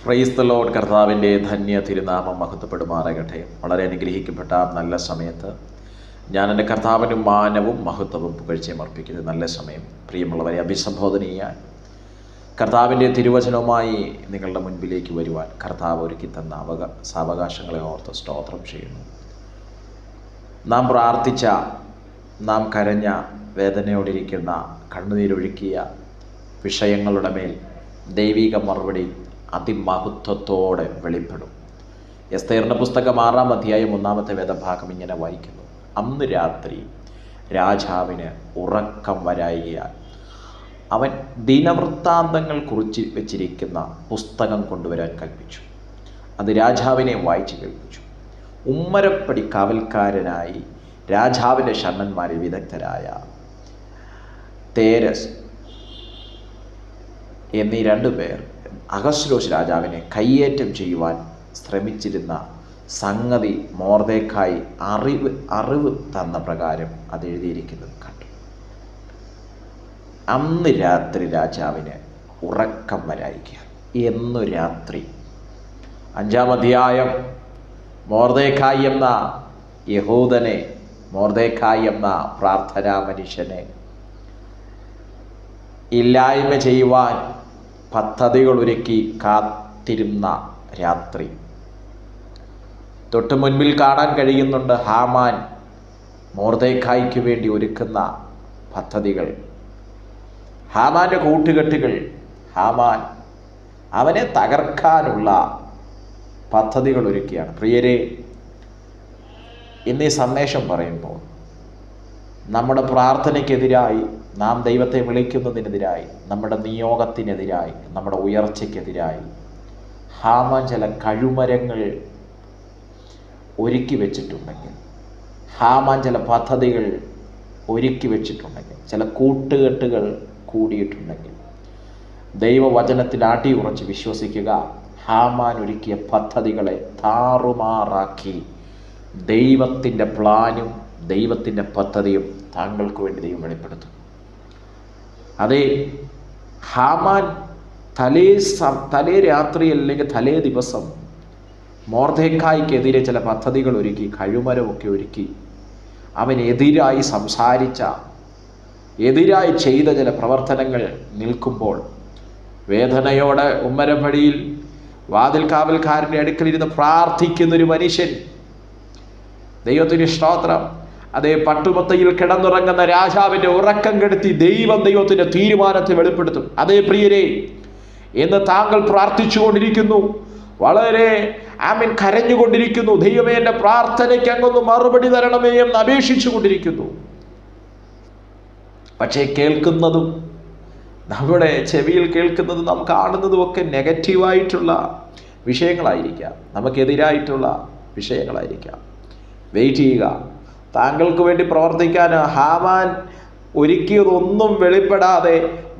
Praise the Lord. കർത്താവിൻ്റെ ധന്യ തിരുനാമം മഹത്വപ്പെടുമാറാകട്ടെ. വളരെ അനുഗ്രഹിക്കപ്പെട്ട നല്ല സമയത്ത് ഞാൻ എൻ്റെ കർത്താവിനും മാനവും മഹത്വവും പുകഴ്ചയും അർപ്പിക്കുന്നത് നല്ല സമയം. പ്രിയമുള്ളവരെ അഭിസംബോധന ചെയ്യാൻ, കർത്താവിൻ്റെ തിരുവചനവുമായി നിങ്ങളുടെ മുൻപിലേക്ക് വരുവാൻ കർത്താവ് ഒരുക്കി തന്ന സാവകാശങ്ങളെ ഓർത്ത് സ്തോത്രം ചെയ്യുന്നു. നാം പ്രാർത്ഥിച്ച, നാം കരഞ്ഞ, വേദനയോടിരിക്കുന്ന, കണ്ണുനീരൊഴുക്കിയ വിഷയങ്ങളുടെ മേൽ ദൈവിക മറുപടി അതിമഹത്വത്തോടെ വെളിപ്പെടും. എസ്തേറിൻ്റെ പുസ്തകം 6-ാം അധ്യായം 1-ാമത്തെ വേദഭാഗം ഇങ്ങനെ വായിക്കുന്നു: അന്ന് രാത്രി രാജാവിന് ഉറക്കം വരായികയാൽ അവൻ ദിനവൃത്താന്തങ്ങൾ കുറിച്ച് വെച്ചിരിക്കുന്ന പുസ്തകം കൊണ്ടുവരാൻ കൽപ്പിച്ചു. അത് രാജാവിനെ വായിച്ചു കേൾപ്പിച്ചു. ഉമ്മരപ്പടി കാവൽക്കാരനായി രാജാവിൻ്റെ ഷണ്ഡന്മാരിൽ വിദഗ്ധരായ തേരസ് എന്നീ 2 പേർ അഹശ്വേരോശ് രാജാവിനെ കയ്യേറ്റം ചെയ്യുവാൻ ശ്രമിച്ചിരുന്ന സംഗതി മൊർദെഖായി അറിവ് തന്ന പ്രകാരം അത് എഴുതിയിരിക്കുന്നത് കണ്ടു. അന്ന് രാത്രി രാജാവിന് ഉറക്കം വരായിക്കുക. എന്നു രാത്രി 5-ാം അധ്യായം മൊർദെഖായി എന്ന യഹൂദനെ, മൊർദെഖായി എന്ന പ്രാർത്ഥനാ മനുഷ്യനെ ഇല്ലായ്മ ചെയ്യുവാൻ പദ്ധതികൾ ഒരുക്കി കാത്തിരുന്ന രാത്രി. തൊട്ടു മുൻപിൽ കാണാൻ കഴിയുന്നുണ്ട് ഹാമാൻ മൊർദെഖായിക്ക് വേണ്ടി ഒരുക്കുന്ന പദ്ധതികൾ, ഹാമാൻ്റെ കൂട്ടുകെട്ടുകൾ. ഹാമാൻ അവനെ തകർക്കാനുള്ള പദ്ധതികൾ ഒരുക്കിയാണ്. പ്രിയരെ, ഇന്ന് ഈ സന്ദേശം പറയുമ്പോൾ നമ്മുടെ പ്രാർത്ഥനയ്ക്കെതിരായി, നാം ദൈവത്തെ വിളിക്കുന്നതിനെതിരായി, നമ്മുടെ നിയോഗത്തിനെതിരായി, നമ്മുടെ ഉയർച്ചയ്ക്കെതിരായി ഹാമാൻ ചില കഴുമരങ്ങൾ ഒരുക്കി വെച്ചിട്ടുണ്ടെങ്കിൽ, ഹാമാൻ ചില പദ്ധതികൾ ഒരുക്കി വെച്ചിട്ടുണ്ടെങ്കിൽ, ചില കൂട്ടുകെട്ടുകൾ കൂടിയിട്ടുണ്ടെങ്കിൽ, ദൈവവചനത്തിൽ അടിയുറച്ച് വിശ്വസിക്കുക. ഹാമാൻ ഒരുക്കിയ പദ്ധതികളെ താറുമാറാക്കി ദൈവത്തിൻ്റെ പ്ലാനും ദൈവത്തിൻ്റെ പദ്ധതിയും താങ്കൾക്ക് വേണ്ടി ദൈവം വെളിപ്പെടുത്തും. അതെ, ഹാമാൻ തലേ രാത്രി അല്ലെങ്കിൽ തലേ ദിവസം മൊർദെഖായിക്കെതിരെ ചില പദ്ധതികൾ ഒരുക്കി, കഴുമരമൊക്കെ ഒരുക്കി, അവനെതിരായി സംസാരിച്ച, എതിരായി ചെയ്ത ചില പ്രവർത്തനങ്ങൾ നിൽക്കുമ്പോൾ വേദനയോടെ ഉമ്മരപ്പടിയിൽ വാതിൽ കാവൽക്കാരൻ്റെ അടുക്കലിരുന്ന് പ്രാർത്ഥിക്കുന്നൊരു മനുഷ്യൻ, ദൈവത്തിന് സ്തോത്രം, അതേ പട്ടുമത്തയിൽ കിടന്നുറങ്ങുന്ന രാജാവിൻ്റെ ഉറക്കം കെടുത്തി ദൈവത്തിൻ്റെ തീരുമാനത്തെ വെളിപ്പെടുത്തും. അതേ പ്രിയരെ, എന്ന് താങ്കൾ പ്രാർത്ഥിച്ചുകൊണ്ടിരിക്കുന്നു, വളരെ കരഞ്ഞുകൊണ്ടിരിക്കുന്നു, ദൈവമേ എൻ്റെ പ്രാർത്ഥനയ്ക്ക് അങ്ങൊന്ന് മറുപടി തരണമേ എന്ന് അപേക്ഷിച്ചു കൊണ്ടിരിക്കുന്നു. പക്ഷേ കേൾക്കുന്നതും, നമ്മുടെ ചെവിയിൽ കേൾക്കുന്നതും നാം കാണുന്നതും ഒക്കെ നെഗറ്റീവായിട്ടുള്ള വിഷയങ്ങളായിരിക്കാം, നമുക്കെതിരായിട്ടുള്ള വിഷയങ്ങളായിരിക്കാം. വെയിറ്റ് ചെയ്യുക. താങ്കൾക്ക് വേണ്ടി പ്രവർത്തിക്കാൻ ഹാമാൻ ഒരുക്കിയതൊന്നും വെളിപ്പെടാതെ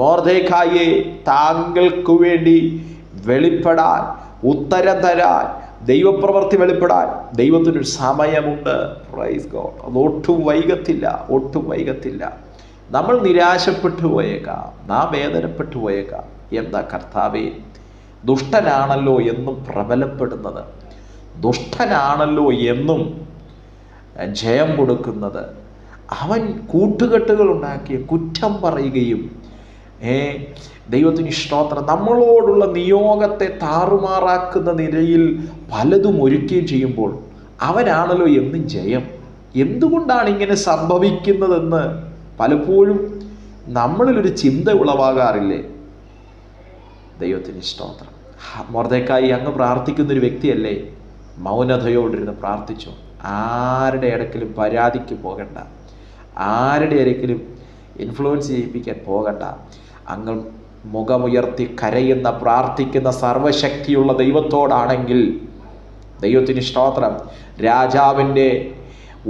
മൊർദെഖായിയെ താങ്കൾക്ക് വേണ്ടി വെളിപ്പെടാൻ, ഉത്തരം തരാൻ, ദൈവപ്രവൃത്തി വെളിപ്പെടാൻ ദൈവത്തിനൊരു സമയമുണ്ട്. Praise God. അത് ഒട്ടും വൈകത്തില്ല, ഒട്ടും വൈകത്തില്ല. നമ്മൾ നിരാശപ്പെട്ടു പോയേക്കാം, നാം വേദനപ്പെട്ടു പോയേക്കാം. എന്താ കർത്താവേ, ദുഷ്ടനാണല്ലോ എന്നും പ്രബലപ്പെടുന്നത്, ദുഷ്ടനാണല്ലോ എന്നും ജയം കൊടുക്കുന്നത്, അവൻ കൂട്ടുകെട്ടുകൾ ഉണ്ടാക്കി കുറ്റം പറയുകയും ദൈവത്തിന് സ്തോത്രം, നമ്മളോടുള്ള നിയോഗത്തെ താറുമാറാക്കുന്ന നിലയിൽ പലതും ഒരുക്കുകയും ചെയ്യുമ്പോൾ അവനാണല്ലോ എന്നും ജയം. എന്തുകൊണ്ടാണ് ഇങ്ങനെ സംഭവിക്കുന്നതെന്ന് പലപ്പോഴും നമ്മളിലൊരു ചിന്ത ഉളവാകാറില്ലേ? ദൈവത്തിന് സ്തോത്രം. മൊർദെഖായി അങ്ങ് പ്രാർത്ഥിക്കുന്നൊരു വ്യക്തിയല്ലേ? മൗനതയോടിരുന്ന് പ്രാർത്ഥിച്ചു. ആരുടെ ഇടയ്ക്കലും പരാതിക്ക് പോകണ്ട, ആരുടെ ഇടയ്ക്കലും ഇൻഫ്ലുവൻസ് ചെയ്യിപ്പിക്കാൻ പോകണ്ട. അങ്ങ് മുഖമുയർത്തി കരയുന്ന, പ്രാർത്ഥിക്കുന്ന സർവശക്തിയുള്ള ദൈവത്തോടാണെങ്കിൽ, ദൈവത്തിന് സ്തോത്രം, രാജാവിൻ്റെ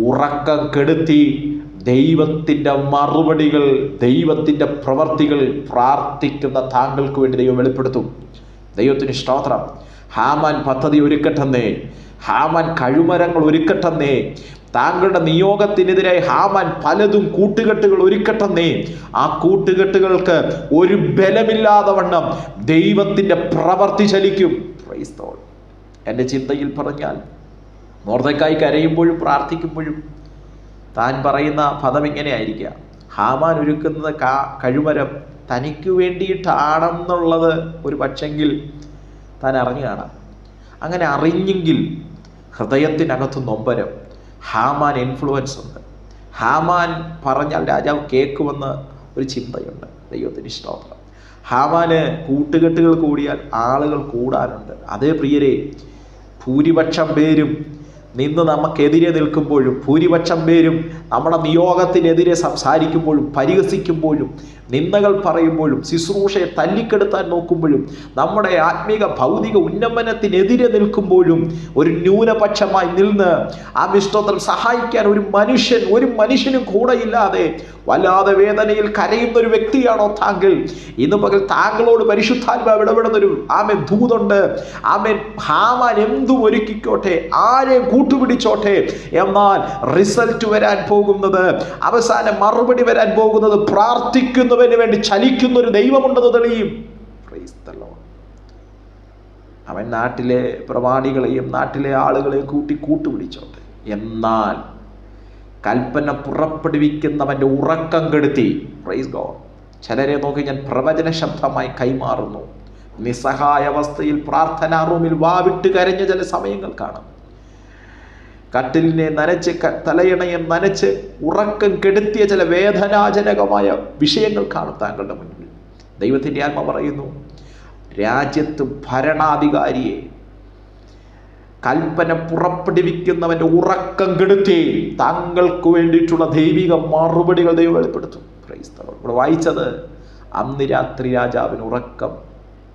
ഉറക്കം കെടുത്തി ദൈവത്തിൻ്റെ മറുപടികൾ, ദൈവത്തിൻ്റെ പ്രവർത്തികൾ പ്രാർത്ഥിക്കുന്ന താങ്കൾക്ക് വേണ്ടി ദൈവം വെളിപ്പെടുത്തും. ദൈവത്തിന് സ്തോത്രം. ഹാമാൻ പദ്ധതി ഒരുക്കട്ടെന്നേ, ഹാമാൻ കഴുമരങ്ങൾ ഒരുക്കട്ടെന്നേ, താങ്കളുടെ നിയോഗത്തിനെതിരായി ഹാമാൻ പലതും കൂട്ടുകെട്ടുകൾ ഒരുക്കട്ടെന്നേ. ആ കൂട്ടുകെട്ടുകൾക്ക് ഒരു ബലമില്ലാതെ വണ്ണം ദൈവത്തിൻ്റെ പ്രവൃത്തി ചലിക്കും. Praise the Lord. എൻ്റെ ചിന്തയിൽ പറഞ്ഞാൽ മൊർദെഖായി കരയുമ്പോഴും പ്രാർത്ഥിക്കുമ്പോഴും താൻ പറയുന്ന പദം ഇങ്ങനെയായിരിക്കുക: ഹാമാൻ ഒരുക്കുന്നത് കഴുമരം തനിക്ക് വേണ്ടിയിട്ടാണെന്നുള്ളത് ഒരു പക്ഷെങ്കിൽ താൻ അറിഞ്ഞു കാണാം. അങ്ങനെ അറിഞ്ഞെങ്കിൽ ഹൃദയത്തിനകത്ത് നൊമ്പരം. ഹാമാൻ ഇൻഫ്ലുവൻസ് ഉണ്ട്. ഹാമാൻ പറഞ്ഞാൽ രാജാവ് കേൾക്കുമെന്ന് ഒരു ചിന്തയുണ്ട്. ദൈവത്തിന് സ്തോത്രം. ഹാമാന് കൂട്ടുകെട്ടുകൾ കൂടിയാൽ ആളുകൾ കൂടാനുണ്ട്. അതേ പ്രിയരെ, ഭൂരിപക്ഷം പേരും നിന്ന് നമുക്കെതിരെ നിൽക്കുമ്പോഴും, ഭൂരിപക്ഷം പേരും നമ്മുടെ നിയോഗത്തിനെതിരെ സംസാരിക്കുമ്പോഴും, പരിഹസിക്കുമ്പോഴും, നിന്ദകൾ പറയുമ്പോഴും, ശുശ്രൂഷയെ തല്ലിക്കെടുത്താൻ നോക്കുമ്പോഴും, നമ്മുടെ ആത്മീക ഭൗതിക ഉന്നമനത്തിനെതിരെ നിൽക്കുമ്പോഴും ഒരു ന്യൂനപക്ഷമായി നിന്ന് ആ സ്തോത്രം സഹായിക്കാൻ ഒരു മനുഷ്യനും കൂടെയില്ലാതെ വല്ലാതെ വേദനയിൽ കരയുന്ന ഒരു വ്യക്തിയാണോ താങ്കൾ? ഇന്ന് പകൽ താങ്കളോട് പരിശുദ്ധാത്മാവ് ഇടപെടുന്നൊരു ദൂതുണ്ട്. ഹാമാൻ എന്തും ഒരുക്കിക്കോട്ടെ, ആരെയും കൂട്ടുപിടിച്ചോട്ടെ, എന്നാൽ റിസൾട്ട് വരാൻ പോകുന്നത്, അവസാന മറുപടി വരാൻ പോകുന്നത് പ്രാർത്ഥിക്കുന്നവന് വേണ്ടി ചലിക്കുന്ന ഒരു ദൈവമുണ്ടെന്ന് തെളിയും. Praise the Lord. അവൻ നാട്ടിലെ പ്രമാണികളെയും നാട്ടിലെ ആളുകളെയും കൂട്ടുപിടിച്ചോട്ടെ, എന്നാൽ കൽപ്പന പുറപ്പെടുവിക്കുന്നവൻ്റെ ഉറക്കം കെടുത്തി. Praise God. ചിലരെ നോക്കി ഞാൻ പ്രവചന ശബ്ദമായി കൈമാറുന്നു. നിസ്സഹായ അവസ്ഥയിൽ പ്രാർത്ഥനാ റൂമിൽ വാവിട്ട് കരഞ്ഞ ചില സമയങ്ങൾ കാണാം. കട്ടിലിനെ നനച്ച്, തലയിണയെ നനച്ച് ഉറക്കം കെടുത്തിയ ചില വേദനാജനകമായ വിഷയങ്ങൾ കാണും താങ്കളുടെ മുന്നിൽ. ദൈവത്തിൻ്റെ ആത്മ പറയുന്നു, രാജ്യത്ത് ഭരണാധികാരിയെ കൽപ്പന പുറപ്പെടുവിക്കുന്നവൻ്റെ ഉറക്കം കെടുത്തി താങ്കൾക്ക് വേണ്ടിയിട്ടുള്ള ദൈവിക മറുപടികൾ ദൈവം വെളിപ്പെടുത്തും. Praise the Lord. ഇവിടെ വായിച്ചത്, അന്ന് രാത്രി രാജാവിന് ഉറക്കം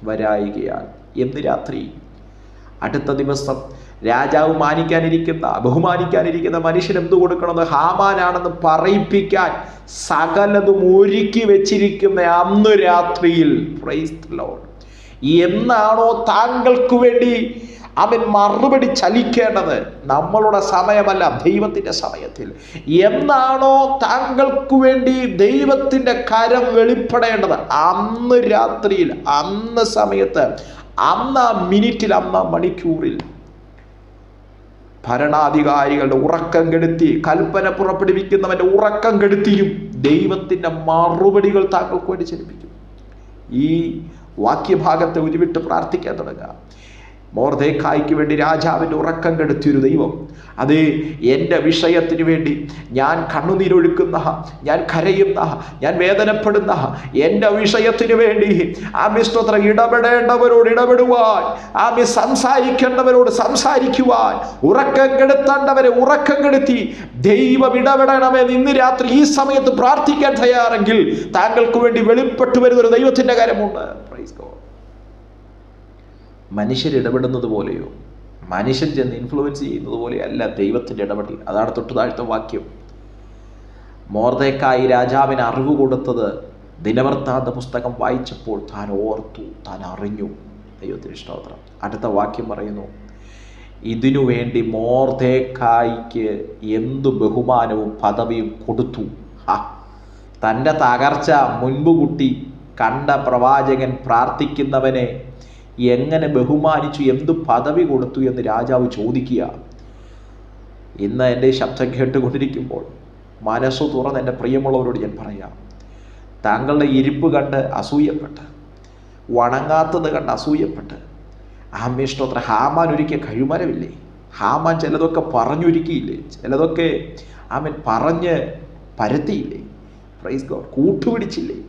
വരായികയാൽ. എന്ന് രാത്രി? അടുത്ത ദിവസം രാജാവ് ബഹുമാനിക്കാനിരിക്കുന്ന മനുഷ്യൻ എന്തു കൊടുക്കണമെന്ന് ഹാമാനാണെന്ന് പറയിപ്പിക്കാൻ സകലതും ഒരുക്കി വെച്ചിരിക്കുന്ന അന്ന് രാത്രിയിൽ, പ്രൈസ് ദി ലോർഡ്, എന്നാണോ താങ്കൾക്ക് വേണ്ടി അവൻ മറുപടി ചലിക്കേണ്ടത്? നമ്മളുടെ സമയമല്ല, ദൈവത്തിൻ്റെ സമയത്തിൽ. എന്നാണോ താങ്കൾക്ക് വേണ്ടി ദൈവത്തിൻ്റെ കരം വെളിപ്പെടേണ്ടത്? അന്ന് രാത്രിയിൽ, അന്ന് സമയത്ത്, അന്ന് ആ മിനിറ്റിൽ, അന്ന് ആ മണിക്കൂറിൽ ഭരണാധികാരികളുടെ ഉറക്കം കെടുത്തി, കൽപ്പന പുറപ്പെടുവിക്കുന്നവൻ്റെ ഉറക്കം കെടുത്തിയും ദൈവത്തിൻ്റെ മറുപടികൾ താങ്കൾക്ക് വേണ്ടി ചലിപ്പിക്കും. ഈ വാക്യഭാഗത്തെ ഉരുവിട്ട് പ്രാർത്ഥിക്കാൻ തുടങ്ങുക. മൊർദെഖായിക്ക് വേണ്ടി രാജാവിൻ്റെ ഉറക്കം കെടുത്തിയൊരു ദൈവം, അതേ എൻ്റെ വിഷയത്തിന് വേണ്ടി ഞാൻ കണ്ണുനീരൊഴുക്കുന്ന, ഞാൻ കരയുന്ന, ഞാൻ വേദനപ്പെടുന്ന എൻ്റെ വിഷയത്തിന് വേണ്ടി സ്തോത്രം ഇടപെടേണ്ടവരോട് ഇടപെടുവാൻ, സംസാരിക്കേണ്ടവരോട് സംസാരിക്കുവാൻ, ഉറക്കം കെടുത്തേണ്ടവരെ ഉറക്കം കെടുത്തി ദൈവം ഇടപെടണമെന്ന് ഇന്ന് രാത്രി ഈ സമയത്ത് പ്രാർത്ഥിക്കാൻ തയ്യാറെങ്കിൽ താങ്കൾക്ക് വേണ്ടി വെളിപ്പെട്ടു വരുന്നൊരു ദൈവത്തിൻ്റെ കാര്യമുണ്ട്. Praise God. മനുഷ്യരിടപെടുന്നത് പോലെയോ മനുഷ്യൻ ചെന്ന് ഇൻഫ്ലുവൻസ് ചെയ്യുന്നത് പോലെയല്ല ദൈവത്തിൻ്റെ ഇടപെടൽ. അതാണ് തൊട്ടു താഴത്തെ വാക്യം. മൊർദെഖായി രാജാവിന് അറിവ് കൊടുത്തത് ദിനവൃത്താന്ത പുസ്തകം വായിച്ചപ്പോൾ താൻ ഓർത്തു, താൻ അറിഞ്ഞു. ദൈവത്തിന് സ്തോത്രം. അടുത്ത വാക്യം പറയുന്നു, ഇതിനു വേണ്ടി മൊർദെഖായിക്ക് എന്തു ബഹുമാനവും പദവിയും കൊടുത്തു. തൻ്റെ തകർച്ച മുൻപ് കൂട്ടി കണ്ട പ്രവാചകൻ പ്രാർത്ഥിക്കുന്നവനെ എങ്ങനെ ബഹുമാനിച്ചു, എന്തു പദവി കൊടുത്തു എന്ന് രാജാവ് ചോദിക്കുക. ഇന്ന് എൻ്റെ ശബ്ദം കേട്ടുകൊണ്ടിരിക്കുമ്പോൾ മനസ്സു തുറന്ന് എൻ്റെ പ്രിയമുള്ളവരോട് ഞാൻ പറയാം, താങ്കളുടെ ഇരിപ്പ് കണ്ട് അസൂയപ്പെട്ട്, വണങ്ങാത്തത് കണ്ട് അസൂയപ്പെട്ട്, സ്തോത്രം, ഹാമാൻ ഒരുക്കിയ കഴിമരമില്ലേ? ഹാമാൻ ചിലതൊക്കെ പറഞ്ഞൊരുക്കിയില്ലേ? ചിലതൊക്കെ പറഞ്ഞ് പരത്തിയില്ലേ? Praise God. കൂട്ടുപിടിച്ചില്ലേ?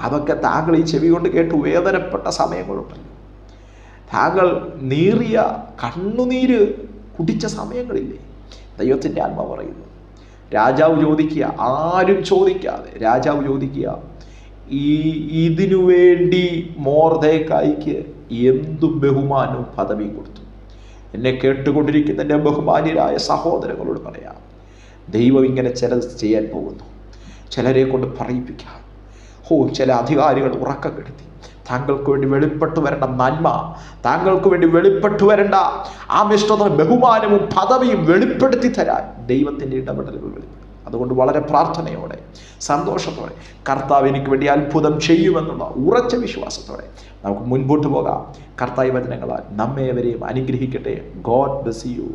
അതൊക്കെ താങ്കൾ ഈ ചെവി കൊണ്ട് കേട്ട് വേദനപ്പെട്ട സമയങ്ങളുണ്ടല്ലോ. താങ്കൾ നീറിയ കണ്ണുനീര് കുടിച്ച സമയങ്ങളില്ലേ? ദൈവത്തിൻ്റെ ആത്മ പറയുന്നു, രാജാവ് ചോദിക്കുക, ആരും ചോദിക്കാതെ രാജാവ് ചോദിക്കുക, ഇതിനു വേണ്ടി മൊർദെഖായിക്ക് എന്തു ബഹുമാനവും പദവിയും കൊടുത്തു. എന്നെ കേട്ടുകൊണ്ടിരിക്കുന്ന എൻ്റെ ബഹുമാന്യരായ സഹോദരങ്ങളോട് പറയാം, ദൈവം ഇങ്ങനെ ചിലത് ചെയ്യാൻ പോകുന്നു. ചിലരെ കൊണ്ട് പറയിപ്പിക്കാം. ചില അധികാരികൾ ഉറക്കം കെടുത്തി താങ്കൾക്ക് വേണ്ടി വെളിപ്പെട്ടു വരേണ്ട നന്മ, താങ്കൾക്ക് വേണ്ടി വെളിപ്പെട്ടു വരേണ്ട ബഹുമാനവും പദവിയും വെളിപ്പെടുത്തി തരാൻ ദൈവത്തിൻ്റെ ഇടപെടലുകൾ വെളിപ്പെടും. അതുകൊണ്ട് വളരെ പ്രാർത്ഥനയോടെ, സന്തോഷത്തോടെ, കർത്താവ് എനിക്ക് വേണ്ടി അത്ഭുതം ചെയ്യുമെന്നുള്ള ഉറച്ച വിശ്വാസത്തോടെ നമുക്ക് മുൻപോട്ട് പോകാം. കർത്താവ് വചനങ്ങളാൽ നമ്മേവരെയും അനുഗ്രഹിക്കട്ടെ. God bless you.